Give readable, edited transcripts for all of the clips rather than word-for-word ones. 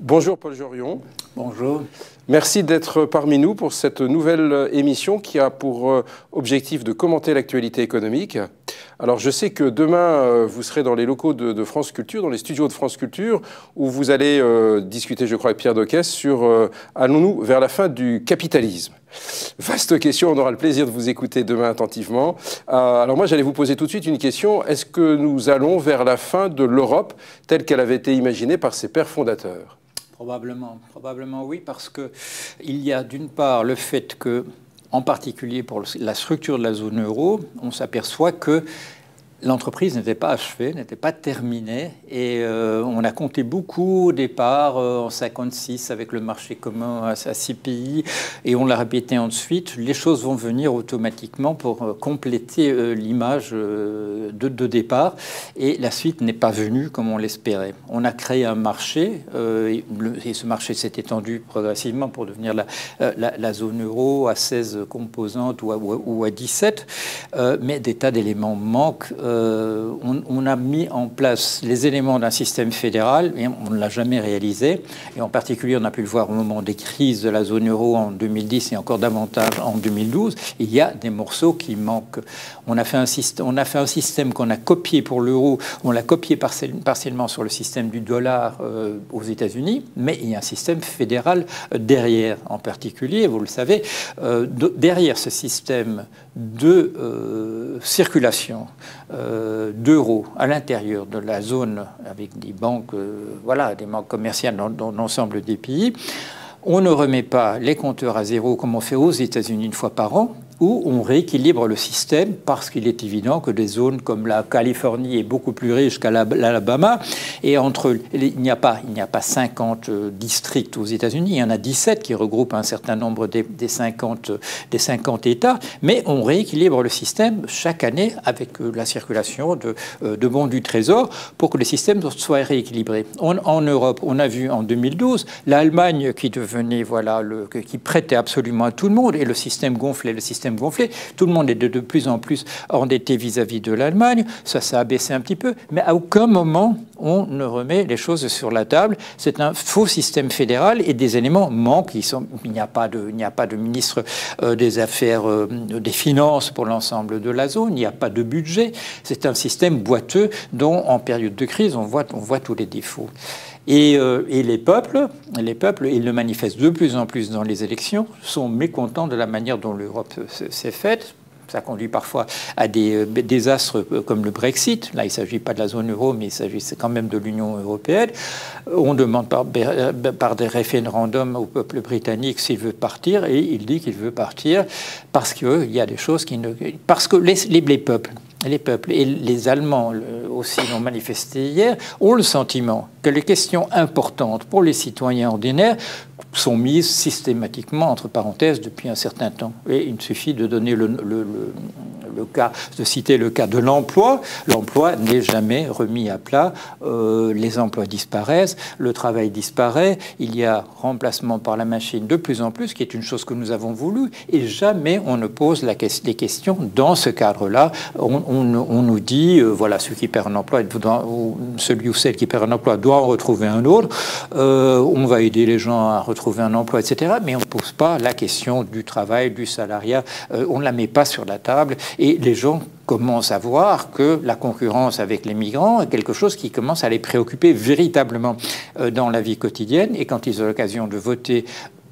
Bonjour Paul Jorion. Bonjour. Merci d'être parmi nous pour cette nouvelle émission qui a pour objectif de commenter l'actualité économique. Alors je sais que demain vous serez dans les locaux de France Culture, dans les studios de France Culture, où vous allez discuter, je crois, avec Pierre Dockès sur allons-nous vers la fin du capitalisme? Vaste question, on aura le plaisir de vous écouter demain attentivement. Alors moi j'allais vous poser tout de suite une question. Est-ce que nous allons vers la fin de l'Europe telle qu'elle avait été imaginée par ses pères fondateurs? Probablement oui, parce qu'il y a d'une part le fait que, en particulier pour la structure de la zone euro, on s'aperçoit que l'entreprise n'était pas achevée, n'était pas terminée, et on a compté beaucoup au départ, en 1956, avec le marché commun à 6 pays, et on l'a répété ensuite. Les choses vont venir automatiquement pour compléter l'image de départ, et la suite n'est pas venue comme on l'espérait. On a créé un marché, et ce marché s'est étendu progressivement pour devenir la zone euro à 16 composantes ou à 17, mais des tas d'éléments manquent. On a mis en place les éléments d'un système fédéral, et on ne l'a jamais réalisé. Et en particulier, on a pu le voir au moment des crises de la zone euro en 2010 et encore davantage en 2012. Il y a des morceaux qui manquent. On a fait un système qu'on a copié pour l'euro. On l'a copié partiellement sur le système du dollar aux États-Unis, mais il y a un système fédéral derrière. En particulier, vous le savez, derrière ce système de circulation d'euros à l'intérieur de la zone avec des banques, des banques commerciales dans l'ensemble des pays, on ne remet pas les compteurs à zéro comme on fait aux États-Unis une fois par an, où on rééquilibre le système parce qu'il est évident que des zones comme la Californie est beaucoup plus riche qu'à l'Alabama, et il n'y a pas 50 districts aux États-Unis, il y en a 17 qui regroupent un certain nombre des 50 États, mais on rééquilibre le système chaque année avec la circulation de bons du Trésor pour que le système soit rééquilibré. En Europe, on a vu en 2012 l'Allemagne qui devenait qui prêtait absolument à tout le monde, et le système gonflait, gonflé. Tout le monde est de plus en plus endetté vis-à-vis de l'Allemagne. Ça a baissé un petit peu, mais à aucun moment on ne remet les choses sur la table. C'est un faux système fédéral et des éléments manquent. Il n'y a pas de ministre des Affaires, des Finances pour l'ensemble de la zone. Il n'y a pas de budget. C'est un système boiteux dont, en période de crise, on voit tous les défauts. Et les peuples, ils le manifestent de plus en plus dans les élections, sont mécontents de la manière dont l'Europe s'est faite. Ça conduit parfois à des désastres comme le Brexit. Là, il ne s'agit pas de la zone euro, mais il s'agit quand même de l'Union européenne. On demande par des référendums au peuple britannique s'il veut partir, et il dit qu'il veut partir parce qu'il y a des choses qui ne... Parce que les peuples et les Allemands aussi l'ont manifesté hier, ont le sentiment que les questions importantes pour les citoyens ordinaires sont mises systématiquement entre parenthèses depuis un certain temps. Et il suffit de donner de citer le cas de l'emploi. L'emploi n'est jamais remis à plat. Les emplois disparaissent, le travail disparaît. Il y a remplacement par la machine de plus en plus, qui est une chose que nous avons voulu. Et jamais on ne pose les questions dans ce cadre-là. On nous dit, ceux qui perdent un emploi, celui ou celle qui perd un emploi doit en retrouver un autre. On va aider les gens à retrouver un emploi, etc. Mais on ne pose pas la question du travail, du salariat. On ne la met pas sur la table. Et les gens commencent à voir que la concurrence avec les migrants est quelque chose qui commence à les préoccuper véritablement dans la vie quotidienne. Et quand ils ont l'occasion de voter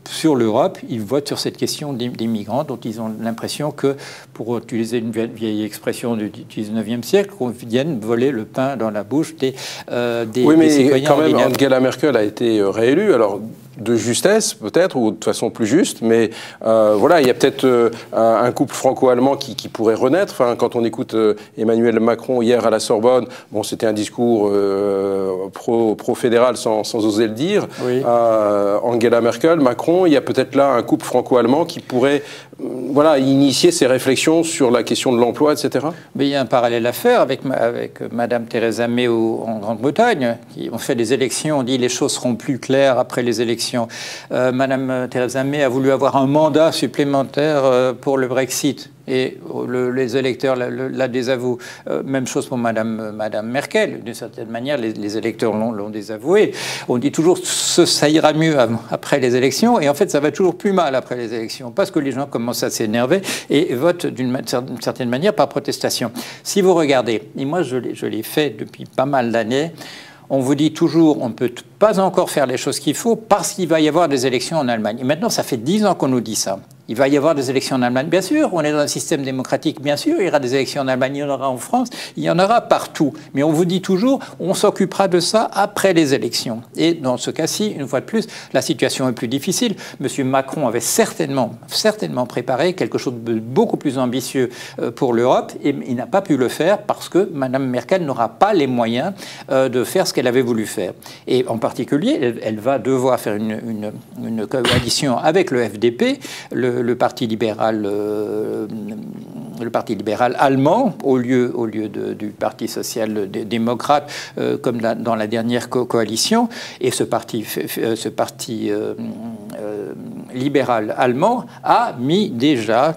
sur l'Europe, ils votent sur cette question des migrants, dont ils ont l'impression que, pour utiliser une vieille expression du 19e siècle, qu'on vienne voler le pain dans la bouche des oui, mais citoyens quand même, ordinaires. Angela Merkel a été réélue, alors de justesse peut-être, ou de façon plus juste, mais il y a peut-être un couple franco-allemand qui pourrait renaître. Enfin, quand on écoute Emmanuel Macron hier à la Sorbonne, bon, c'était un discours pro-fédéral sans oser le dire. Oui. Angela Merkel, Macron, il y a peut-être là un couple franco-allemand qui pourrait initier ces réflexions sur la question de l'emploi, etc. Mais il y a un parallèle à faire avec Madame Theresa May en Grande-Bretagne, qui ont fait des élections, on dit les choses seront plus claires après les élections. Madame Theresa May a voulu avoir un mandat supplémentaire pour le Brexit. Et les électeurs la désavouent. Même chose pour Madame Merkel. D'une certaine manière, les électeurs l'ont désavoué. On dit toujours ça ira mieux après les élections, et en fait, ça va toujours plus mal après les élections, parce que les gens commencent à s'énerver et votent d'une certaine manière par protestation. Si vous regardez, et moi je l'ai fait depuis pas mal d'années, on vous dit toujours on ne peut pas encore faire les choses qu'il faut parce qu'il va y avoir des élections en Allemagne. Et maintenant, ça fait 10 ans qu'on nous dit ça. Il va y avoir des élections en Allemagne, bien sûr, on est dans un système démocratique, bien sûr, il y aura des élections en Allemagne, il y en aura en France, il y en aura partout. Mais on vous dit toujours, on s'occupera de ça après les élections. Et dans ce cas-ci, une fois de plus, la situation est plus difficile. M. Macron avait certainement préparé quelque chose de beaucoup plus ambitieux pour l'Europe, et il n'a pas pu le faire parce que Mme Merkel n'aura pas les moyens de faire ce qu'elle avait voulu faire. Et en particulier, elle va devoir faire une coalition avec le FDP, le Parti libéral allemand au lieu du Parti social-démocrate comme dans la dernière coalition. Et ce parti libéral allemand a mis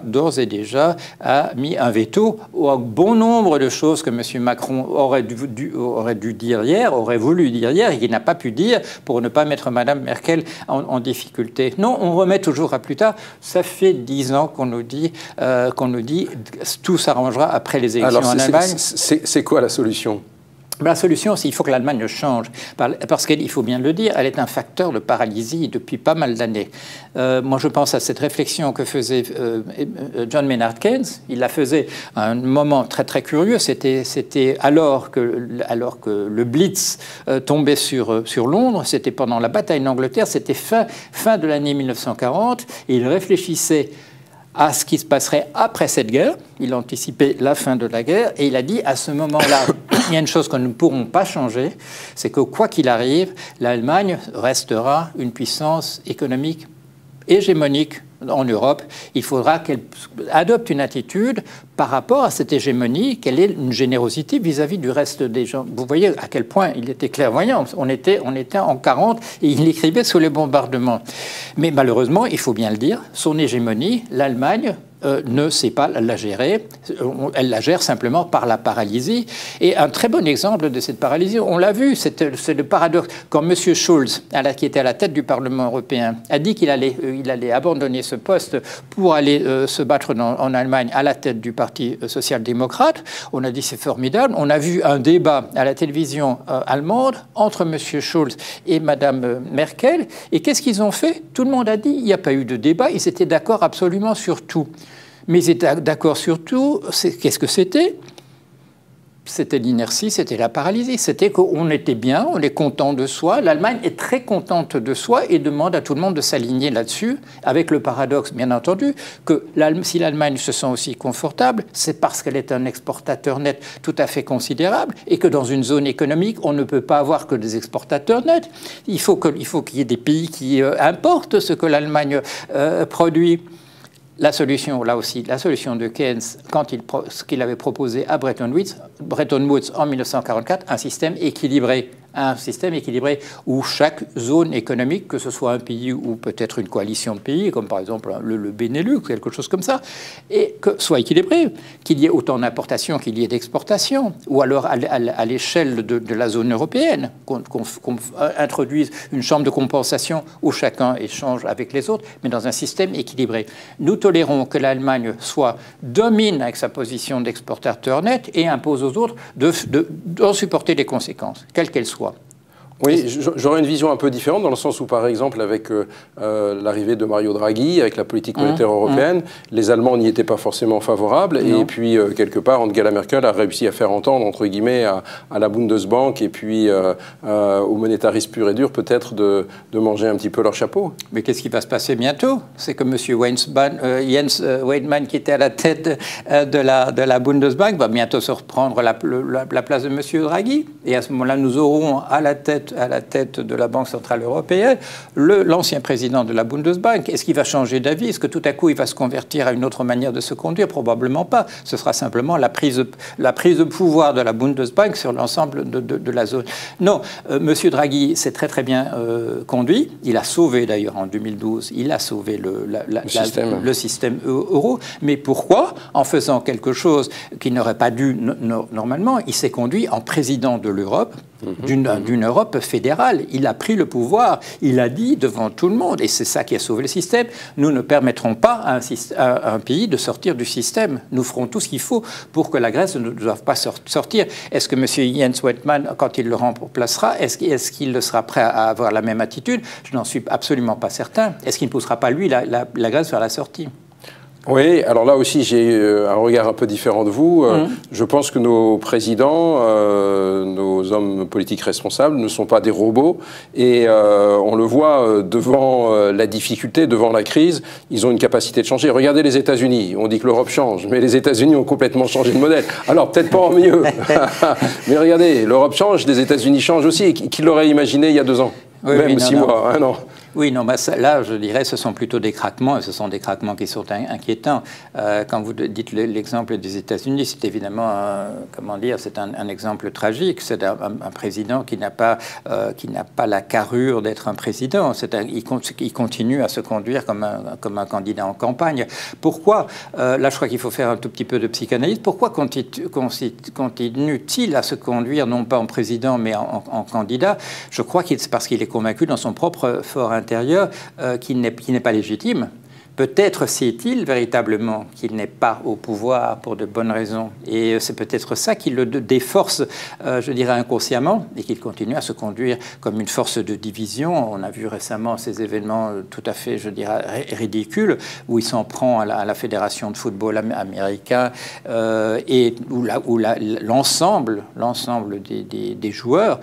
d'ores et déjà un veto à bon nombre de choses que M. Macron aurait dû dire hier, aurait voulu dire hier, et qu'il n'a pas pu dire pour ne pas mettre Mme Merkel en difficulté. Non, on remet toujours à plus tard. Ça fait 10 ans qu'on nous dit tout s'arrangera après les élections en Allemagne. C'est quoi la solution ? La solution, c'est qu'il faut que l'Allemagne change, parce qu'il faut bien le dire, elle est un facteur de paralysie depuis pas mal d'années. Moi, je pense à cette réflexion que faisait John Maynard Keynes. Il la faisait à un moment très très curieux. C'était alors que le Blitz tombait sur Londres. C'était pendant la bataille d'Angleterre. C'était fin de l'année 1940. Et il réfléchissait à ce qui se passerait après cette guerre. Il anticipait la fin de la guerre et il a dit à ce moment-là, il y a une chose que nous ne pourrons pas changer, c'est que quoi qu'il arrive, l'Allemagne restera une puissance économique hégémonique en Europe. Il faudra qu'elle adopte une attitude par rapport à cette hégémonie, qu'elle ait une générosité vis-à-vis du reste des gens. Vous voyez à quel point il était clairvoyant. On était en 40 et il écrivait sous les bombardements. Mais malheureusement, il faut bien le dire, son hégémonie, l'Allemagne ne sait pas la gérer. Elle la gère simplement par la paralysie. Et un très bon exemple de cette paralysie, on l'a vu, c'est le paradoxe. Quand M. Schulz, qui était à la tête du Parlement européen, a dit qu'il allait abandonner ce poste pour aller se battre en Allemagne à la tête du Parti social-démocrate, on a dit c'est formidable. On a vu un débat à la télévision allemande entre M. Schulz et Mme Merkel. Et qu'est-ce qu'ils ont fait? Tout le monde a dit il n'y a pas eu de débat. Ils étaient d'accord absolument sur tout. Mais ils étaient d'accord sur tout. Qu'est-ce que c'était? C'était l'inertie, c'était la paralysie. C'était qu'on était bien, on est content de soi. L'Allemagne est très contente de soi et demande à tout le monde de s'aligner là-dessus, avec le paradoxe, bien entendu, que si l'Allemagne se sent aussi confortable, c'est parce qu'elle est un exportateur net tout à fait considérable et que dans une zone économique, on ne peut pas avoir que des exportateurs nets. Il faut qu'il y ait des pays qui importent ce que l'Allemagne produit. La solution, là aussi, la solution de Keynes, ce qu'il avait proposé à Bretton Woods en 1944, un système équilibré où chaque zone économique, que ce soit un pays ou peut-être une coalition de pays, comme par exemple le Benelux, quelque chose comme ça, et que soit équilibré, qu'il y ait autant d'importations qu'il y ait d'exportations, ou alors à l'échelle de la zone européenne, qu'on introduise une chambre de compensation où chacun échange avec les autres, mais dans un système équilibré. Nous tolérons que l'Allemagne domine avec sa position d'exportateur net et impose aux autres d'en supporter les conséquences, quelles qu'elles soient. Oui, j'aurais une vision un peu différente dans le sens où, par exemple, avec l'arrivée de Mario Draghi, avec la politique monétaire européenne, les Allemands n'y étaient pas forcément favorables. Non. Et puis, quelque part, Angela Merkel a réussi à faire entendre, entre guillemets, à la Bundesbank et puis aux monétaristes purs et durs, peut-être de manger un petit peu leur chapeau. Mais qu'est-ce qui va se passer bientôt? C'est que M. Jens Weidmann, qui était à la tête de la Bundesbank, va bientôt se reprendre la place de M. Draghi. Et à ce moment-là, nous aurons à la tête la tête de la Banque centrale européenne, l'ancien président de la Bundesbank. Est-ce qu'il va changer d'avis? Est-ce que tout à coup il va se convertir à une autre manière de se conduire? Probablement pas. Ce sera simplement la prise de pouvoir de la Bundesbank sur l'ensemble de la zone. Non, Monsieur Draghi s'est très très bien conduit. Il a sauvé d'ailleurs en 2012, il a sauvé le système euro. Mais pourquoi? En faisant quelque chose qui n'aurait pas dû normalement, il s'est conduit en président de l'Europe, d'une Europe fédérale. Il a pris le pouvoir, il a dit devant tout le monde, et c'est ça qui a sauvé le système, nous ne permettrons pas à un pays de sortir du système. Nous ferons tout ce qu'il faut pour que la Grèce ne doive pas sortir. Est-ce que M. Jens Weidmann, quand il le remplacera, est-ce qu'il sera prêt à avoir la même attitude? Je n'en suis absolument pas certain. Est-ce qu'il ne poussera pas, lui, la Grèce vers la sortie? Oui, alors là aussi, j'ai un regard un peu différent de vous. Je pense que nos présidents, nos hommes politiques responsables ne sont pas des robots. Et on le voit devant la difficulté, devant la crise, ils ont une capacité de changer. Regardez les États-Unis. On dit que l'Europe change, mais les États-Unis ont complètement changé de modèle. Alors, peut-être pas en mieux. Mais regardez, l'Europe change, les États-Unis changent aussi. Qui l'aurait imaginé il y a 2 ans? Oui, même 6 mois, 1 an. Oui, non, là, je dirais, ce sont plutôt des craquements, et ce sont des craquements qui sont inquiétants. Quand vous dites l'exemple des États-Unis, c'est évidemment, comment dire, c'est un exemple tragique. C'est un président qui n'a pas la carrure d'être un président. Il continue à se conduire comme un candidat en campagne. Pourquoi? Là, je crois qu'il faut faire un tout petit peu de psychanalyse. Pourquoi continue-t-il à se conduire, non pas en président, mais en candidat? Je crois que c'est parce qu'il est convaincu dans son propre fort intérieur qui n'est pas légitime. Peut-être sait-il véritablement qu'il n'est pas au pouvoir pour de bonnes raisons. Et c'est peut-être ça qui le déforce, je dirais, inconsciemment, et qu'il continue à se conduire comme une force de division. On a vu récemment ces événements tout à fait, je dirais, ridicules, où il s'en prend à la Fédération de football américain, et où l'ensemble des joueurs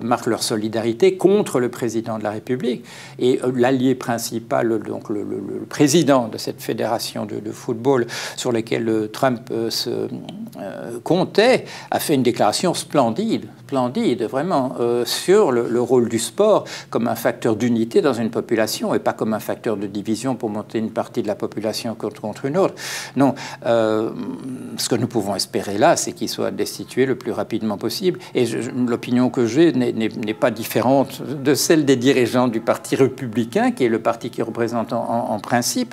marquent leur solidarité contre le président de la République. Et l'allié principal, donc le président de cette fédération de football sur laquelle Trump comptait, a fait une déclaration splendide, vraiment, sur le rôle du sport comme un facteur d'unité dans une population et pas comme un facteur de division pour monter une partie de la population contre une autre. Non, ce que nous pouvons espérer là, c'est qu'il soit destitué le plus rapidement possible. Et l'opinion que j'ai n'est pas différente de celle des dirigeants du Parti républicain, qui est le parti qui représente en principe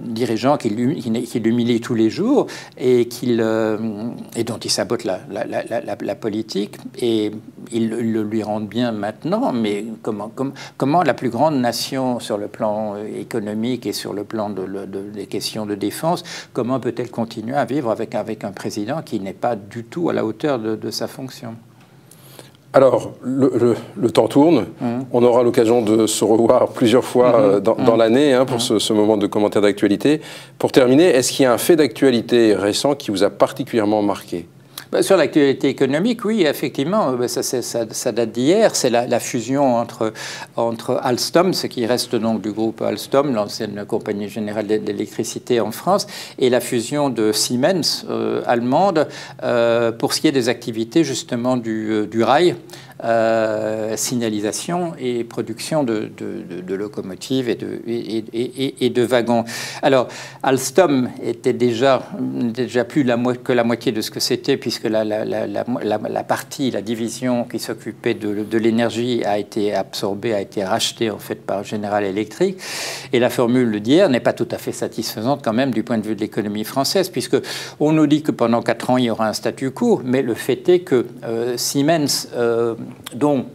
dirigeant qui l'humilie tous les jours et dont il sabote la politique, et ils le lui rendent bien maintenant. Mais comment la plus grande nation sur le plan économique et sur le plan des questions de défense, comment peut-elle continuer à vivre avec un président qui n'est pas du tout à la hauteur de sa fonction? Alors, le temps tourne. On aura l'occasion de se revoir plusieurs fois dans l'année pour ce moment de commentaire d'actualité. Pour terminer, est-ce qu'il y a un fait d'actualité récent qui vous a particulièrement marqué? Sur l'actualité économique, oui, effectivement, ça date d'hier. C'est la fusion entre Alstom, ce qui reste donc du groupe Alstom, l'ancienne compagnie générale d'électricité en France, et la fusion de Siemens, allemande, pour ce qui est des activités justement du rail. Signalisation et production de locomotives et de wagons. Alors, Alstom était déjà plus que la moitié de ce que c'était, puisque la division qui s'occupait de l'énergie a été absorbée, a été rachetée en fait par General Electric. Et la formule d'hier n'est pas tout à fait satisfaisante quand même du point de vue de l'économie française, puisque on nous dit que pendant 4 ans il y aura un statu quo, mais le fait est que Siemens dont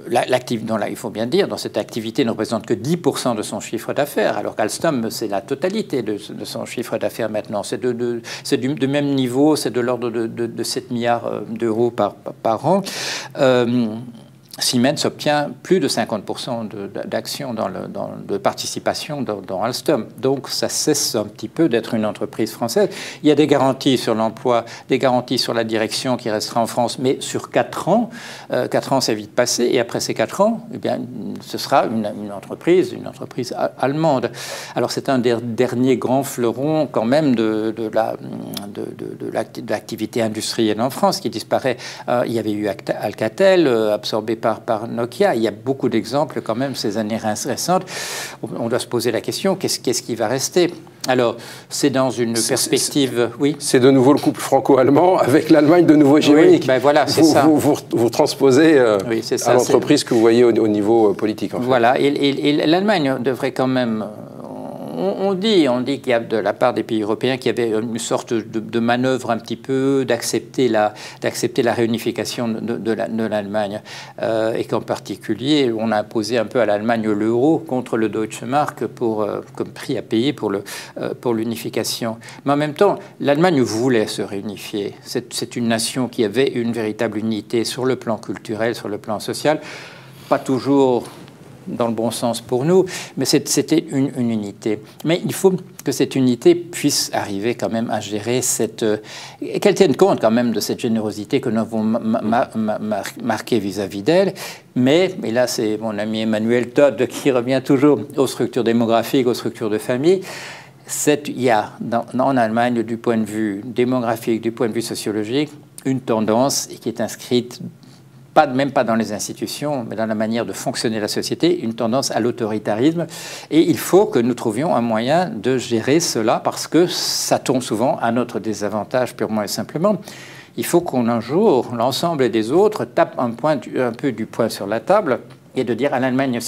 il faut bien dire, dans cette activité ne représente que 10% de son chiffre d'affaires, alors qu'Alstom, c'est la totalité de son chiffre d'affaires maintenant. C'est du même niveau, c'est de l'ordre de 7 milliards d'euros par an. Siemens obtient plus de 50% d'actions de participation dans Alstom. Donc ça cesse un petit peu d'être une entreprise française. Il y a des garanties sur l'emploi, des garanties sur la direction qui restera en France, mais sur 4 ans. 4 ans, c'est vite passé. Et après ces 4 ans, eh bien, ce sera une entreprise allemande. Alors c'est un des derniers grands fleurons quand même de l'activité industrielle en France qui disparaît. Il y avait eu Alcatel, absorbé par Nokia. Il y a beaucoup d'exemples quand même ces années récentes. On doit se poser la question, qu'est-ce qui va rester? Alors, c'est dans une perspective... Oui. C'est de nouveau le couple franco-allemand avec l'Allemagne de nouveau hégémonique. Oui, ben voilà, c'est ça. Vous transposez oui, à l'entreprise que vous voyez au niveau politique. En fait. Voilà, et l'Allemagne devrait quand même... On dit qu'il y a de la part des pays européens qu'il y avait une sorte de manœuvre un petit peu d'accepter la réunification de l'Allemagne et qu'en particulier on a imposé un peu à l'Allemagne l'euro contre le Deutsche Mark comme prix à payer pour l'unification. Mais en même temps, l'Allemagne voulait se réunifier. C'est une nation qui avait une véritable unité sur le plan culturel, sur le plan social, pas toujours dans le bon sens pour nous, mais c'était une unité. Mais il faut que cette unité puisse arriver quand même à gérer qu'elle tienne compte quand même de cette générosité que nous avons marquée vis-à-vis d'elle. Mais, et là c'est mon ami Emmanuel Todd qui revient toujours aux structures démographiques, aux structures de famille, il y a en Allemagne, du point de vue démographique, du point de vue sociologique, une tendance qui est inscrite même pas dans les institutions, mais dans la manière de fonctionner la société, une tendance à l'autoritarisme. Et il faut que nous trouvions un moyen de gérer cela parce que ça tombe souvent à notre désavantage purement et simplement. Il faut qu'un jour, l'ensemble des autres tapent un peu du poing sur la table et de dire à l'Allemagne,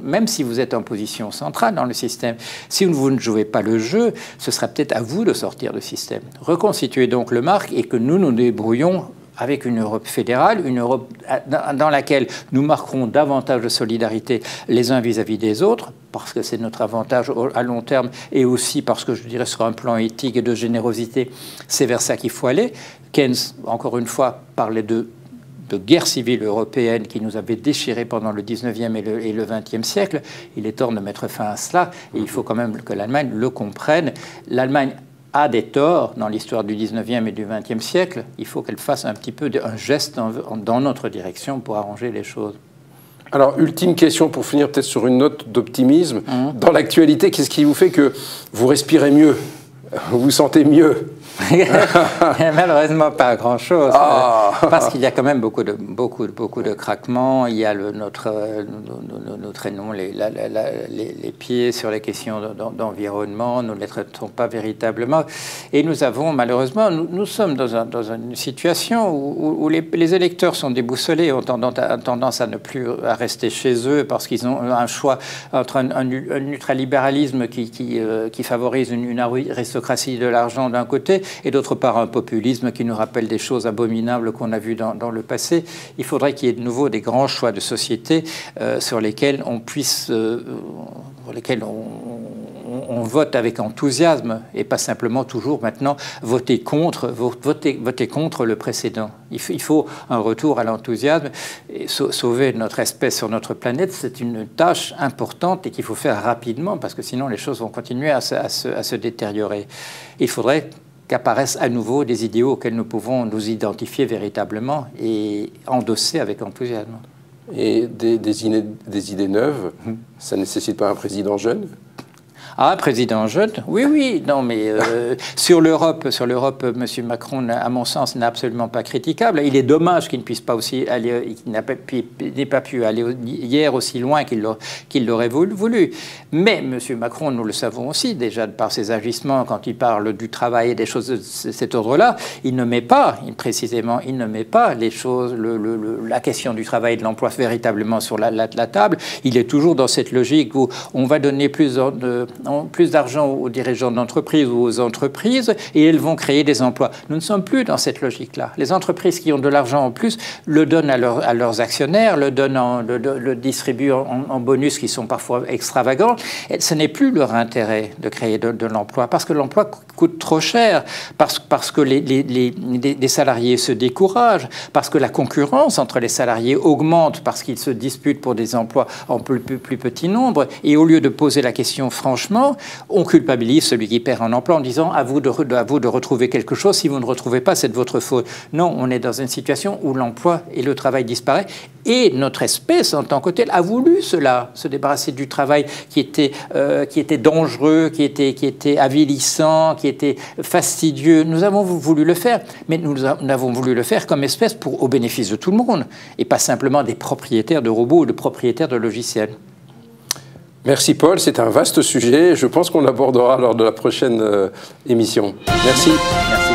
même si vous êtes en position centrale dans le système, si vous ne jouez pas le jeu, ce sera peut-être à vous de sortir du système. Reconstituez donc le marque et que nous nous débrouillons avec une Europe fédérale, une Europe dans laquelle nous marquerons davantage de solidarité les uns vis-à-vis des autres, parce que c'est notre avantage à long terme, et aussi parce que, je dirais, sur un plan éthique et de générosité, c'est vers ça qu'il faut aller. Keynes, encore une fois, parlait de guerre civile européenne qui nous avait déchirés pendant le 19e et le 20e siècle. Il est temps de mettre fin à cela, et il faut quand même que l'Allemagne le comprenne. L'Allemagne a des torts dans l'histoire du 19e et du 20e siècle. Il faut qu'elle fasse un petit peu un geste dans notre direction pour arranger les choses. Alors, ultime question pour finir peut-être sur une note d'optimisme. Dans l'actualité, qu'est-ce qui vous fait que vous respirez mieux? Vous vous sentez mieux? Malheureusement, pas grand-chose. Parce qu'il y a quand même beaucoup de craquements. Il y a nous traînons les pieds sur les questions d'environnement. Nous ne les traitons pas véritablement. Et nous avons, malheureusement, nous sommes dans une situation où les électeurs sont déboussolés, ont tendance à ne plus à rester chez eux parce qu'ils ont un choix entre un ultralibéralisme qui favorise une aristocratie de l'argent d'un côté et d'autre part un populisme qui nous rappelle des choses abominables qu'on a vues dans le passé. Il faudrait qu'il y ait de nouveau des grands choix de société sur lesquels on puisse, on vote avec enthousiasme et pas simplement toujours maintenant voter contre le précédent. Il faut un retour à l'enthousiasme. Sauver notre espèce sur notre planète, c'est une tâche importante et qu'il faut faire rapidement parce que sinon les choses vont continuer à se détériorer. Il faudrait qu'apparaissent à nouveau des idéaux auxquels nous pouvons nous identifier véritablement et endosser avec enthousiasme. Et des idées neuves, ça ne nécessite pas un président jeune? Ah, président jeune, oui, non, mais sur l'Europe, M. Macron, à mon sens, n'est absolument pas critiquable. Il est dommage qu'il ne puisse pas aussi aller, qu'il n'ait pas pu aller hier aussi loin qu'il l'aurait voulu. Mais M. Macron, nous le savons aussi déjà par ses agissements, quand il parle du travail et des choses de cet ordre-là, il ne met pas, précisément, il ne met pas les choses, la question du travail et de l'emploi véritablement sur la table. Il est toujours dans cette logique où on va donner plus plus d'argent aux dirigeants d'entreprise ou aux entreprises et elles vont créer des emplois. Nous ne sommes plus dans cette logique-là. Les entreprises qui ont de l'argent en plus le donnent à leurs actionnaires, le distribuent en bonus qui sont parfois extravagants. Et ce n'est plus leur intérêt de créer de l'emploi parce que l'emploi coûte trop cher, parce que les salariés se découragent, parce que la concurrence entre les salariés augmente, parce qu'ils se disputent pour des emplois en plus petit nombre. Et au lieu de poser la question franchement, on culpabilise celui qui perd un emploi en disant à vous de retrouver quelque chose. Si vous ne retrouvez pas, c'est de votre faute. Non, on est dans une situation où l'emploi et le travail disparaissent. Et notre espèce, en tant que telle, a voulu cela, se débarrasser du travail qui était dangereux, qui était avilissant, qui était fastidieux. Nous avons voulu le faire, mais nous avons voulu le faire comme espèce au bénéfice de tout le monde, et pas simplement des propriétaires de robots ou de propriétaires de logiciels. Merci Paul, c'est un vaste sujet. Je pense qu'on l'abordera lors de la prochaine émission. Merci. Merci.